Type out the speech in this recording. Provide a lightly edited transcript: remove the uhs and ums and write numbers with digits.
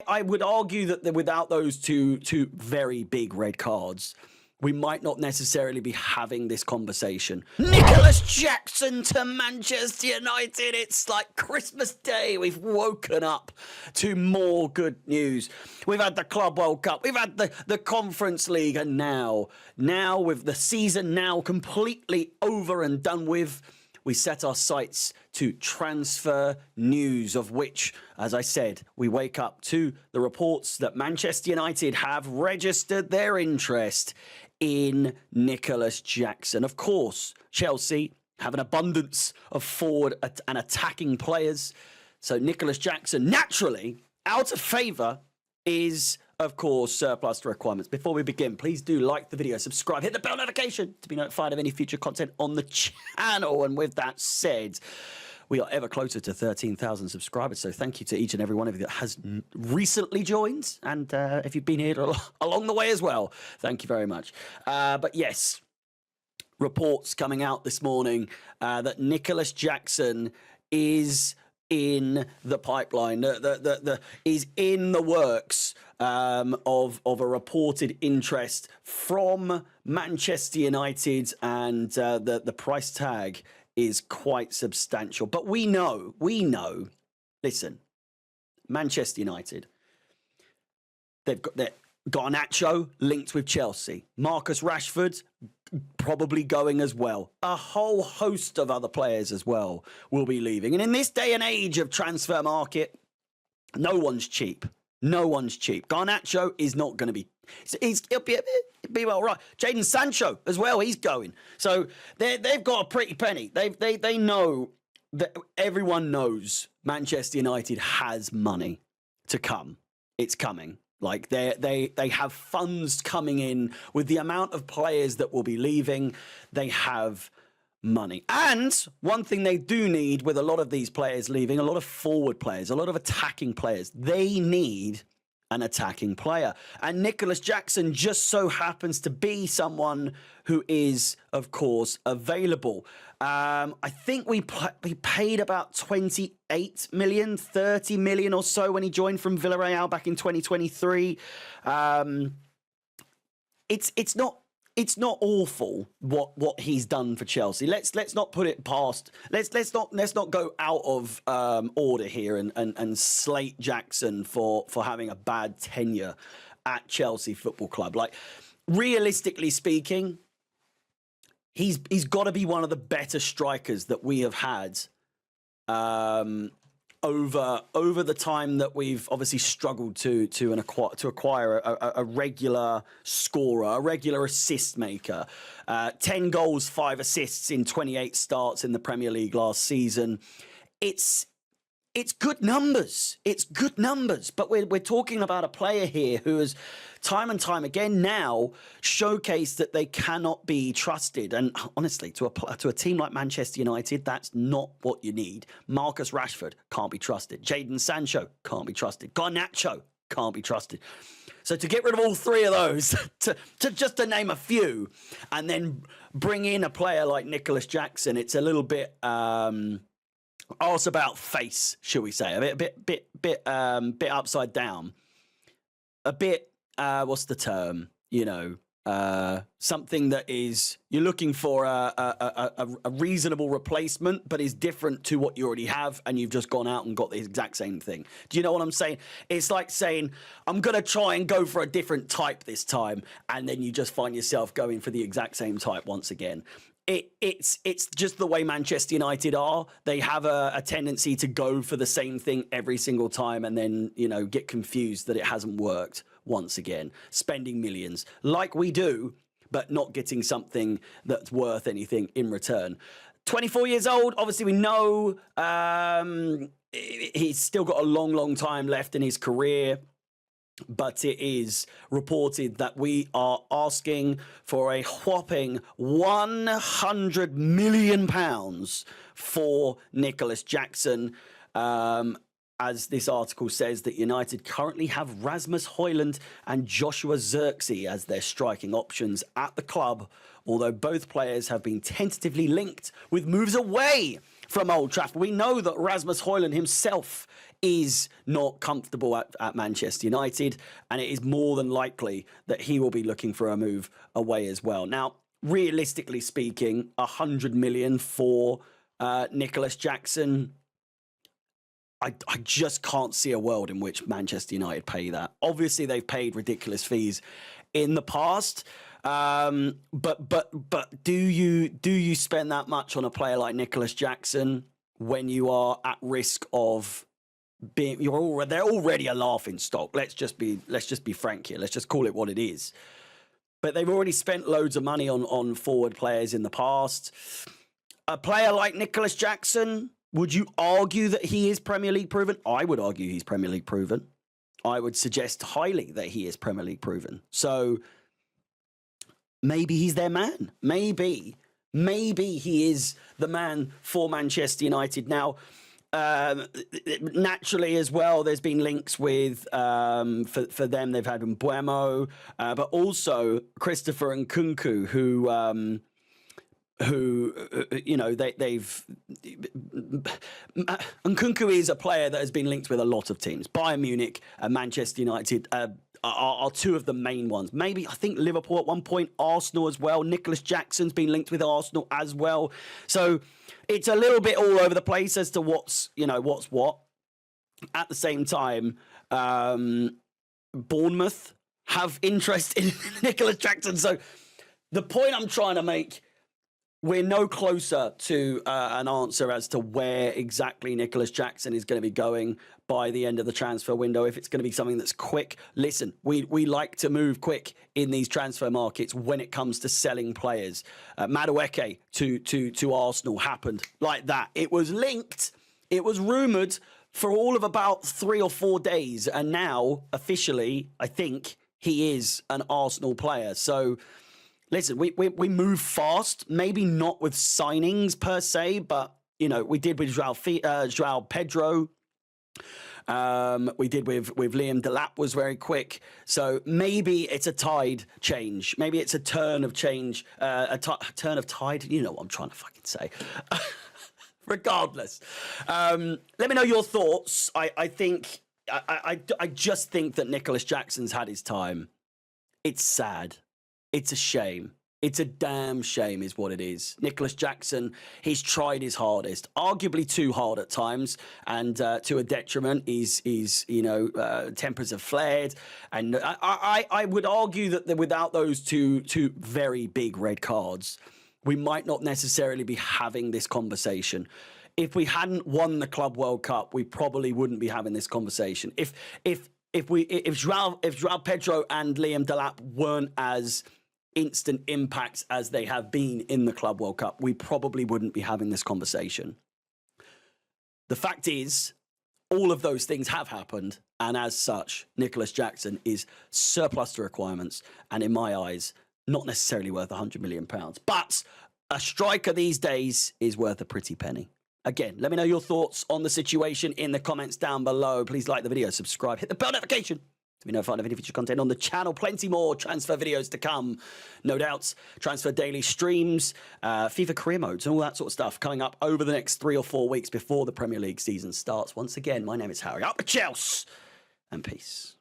I would argue that without those two very big red cards, we might not necessarily be having this conversation. Nicolas Jackson to Manchester United. It's like Christmas Day. We've woken up to more good news. We've had the Club World Cup. We've had the Conference League. And now with the season now completely over and done with, we set our sights to transfer news, of which, as I said, we wake up to the reports that Manchester United have registered their interest in Nicolas Jackson. Of course, Chelsea have an abundance of forward and attacking players. So Nicolas Jackson, naturally, out of favour, is, of course, surplus to requirements. Before we begin, please do like the video, subscribe, hit the bell notification to be notified of any future content on the channel. And with that said, we are ever closer to 13,000 subscribers. So thank you to each and every one of you that has recently joined. And if you've been here along the way as well, thank you very much. But yes, reports coming out this morning that Nicolas Jackson is in the pipeline, is in the works of a reported interest from Manchester United, and the price tag is quite substantial. But we know, listen, Manchester United, they've got their Garnacho linked with Chelsea. Marcus Rashford probably going as well. A whole host of other players as well will be leaving. And in this day and age of transfer market, no one's cheap. No one's cheap. Garnacho is not going to be... He'll be well right. Jadon Sancho as well, he's going. So they've got a pretty penny. They know that everyone knows Manchester United has money to come. It's coming. Like they have funds coming in with the amount of players that will be leaving. They have money. And one thing they do need with a lot of these players leaving, a lot of forward players, a lot of attacking players, they need an attacking player. And Nicolas Jackson just so happens to be someone who is, of course, available. I think we paid about 28 million, 30 million or so when he joined from Villarreal back in 2023. It's not awful what he's done for Chelsea. Let's not put it past. Let's not go out of order here and slate Jackson for having a bad tenure at Chelsea Football Club. Like, realistically speaking, he's got to be one of the better strikers that we have had over the time that we've obviously struggled to acquire a regular scorer, a regular assist maker. 10 goals, 5 assists in 28 starts in the Premier League last season. It's good numbers. It's good numbers. But we're talking about a player here who has time and time again now showcased that they cannot be trusted. And honestly, to a team like Manchester United, that's not what you need. Marcus Rashford can't be trusted. Jadon Sancho can't be trusted. Garnacho can't be trusted. So to get rid of all three of those, to name a few, and then bring in a player like Nicolas Jackson, it's a little bit... arse about face, shall we say? A bit upside down. A bit, what's the term? You know, something that is, you're looking for a reasonable replacement, but is different to what you already have, and you've just gone out and got the exact same thing. Do you know what I'm saying? It's like saying, I'm going to try and go for a different type this time, and then you just find yourself going for the exact same type once again. It's just the way Manchester United are. They have a tendency to go for the same thing every single time and then, you know, get confused that it hasn't worked once again. Spending millions like we do, but not getting something that's worth anything in return. 24 years old. Obviously, we know he's still got a long time left in his career. But it is reported that we are asking for a whopping £100 million for Nicolas Jackson. As this article says, that United currently have Rasmus Højlund and Joshua Zirkzee as their striking options at the club, although both players have been tentatively linked with moves away from Old Trafford. We know that Rasmus Højlund himself is not comfortable at Manchester United, and it is more than likely that he will be looking for a move away as well. Now, realistically speaking, 100 million for Nicolas Jackson, I just can't see a world in which Manchester United pay that. Obviously, they've paid ridiculous fees in the past, but do you spend that much on a player like Nicolas Jackson when you are at risk of being they're already a laughing stock? Let's just be frank here. Let's just call it what it is. But they've already spent loads of money on forward players in the past. A player like Nicolas Jackson, would you argue that he is Premier League proven? I would argue he's Premier League proven. I would suggest highly that he is Premier League proven. So maybe he's their man. Maybe he is the man for Manchester United. Now, naturally as well, there's been links with for them. They've had Mbeumo, but also Christopher Nkunku, who you know, they've Nkunku is a player that has been linked with a lot of teams. Bayern Munich and Manchester United are two of the main ones. Maybe, I think, Liverpool at one point, Arsenal as well. Nicolas Jackson's been linked with Arsenal as well. So it's a little bit all over the place as to what's what. At the same time, Bournemouth have interest in Nicolas Jackson. So the point I'm trying to make, we're no closer to an answer as to where exactly Nicolas Jackson is going to be going by the end of the transfer window. If it's going to be something that's quick, listen, we like to move quick in these transfer markets when it comes to selling players. Madueke to Arsenal happened like that. It was linked, it was rumoured for all of about 3 or 4 days, and now officially, I think he is an Arsenal player. So listen, we move fast, maybe not with signings per se, but, you know, we did with João Pedro. We did with Liam Delap, was very quick. So maybe it's a tide change. Maybe it's a turn of change, turn of tide. You know what I'm trying to fucking say. Regardless. Let me know your thoughts. I just think that Nicolas Jackson's had his time. It's sad. It's a shame. It's a damn shame is what it is. Nicolas Jackson, he's tried his hardest, arguably too hard at times, and to a detriment. He's tempers have flared. And I would argue that without those two very big red cards, we might not necessarily be having this conversation. If we hadn't won the Club World Cup, we probably wouldn't be having this conversation. If João Pedro and Liam Delap weren't as instant impacts as they have been in the Club World Cup, we probably wouldn't be having this conversation. The fact is, all of those things have happened, and as such, Nicolas Jackson is surplus to requirements, and in my eyes, not necessarily worth £100 million. But a striker these days is worth a pretty penny. Again, let me know your thoughts on the situation in the comments down below. Please like the video, subscribe, hit the bell notification to be notified of any future content on the channel. Plenty more transfer videos to come, no doubts. Transfer daily streams, FIFA career modes, and all that sort of stuff coming up over the next 3 or 4 weeks before the Premier League season starts. Once again, my name is Harry. Up the Chelsea, and peace.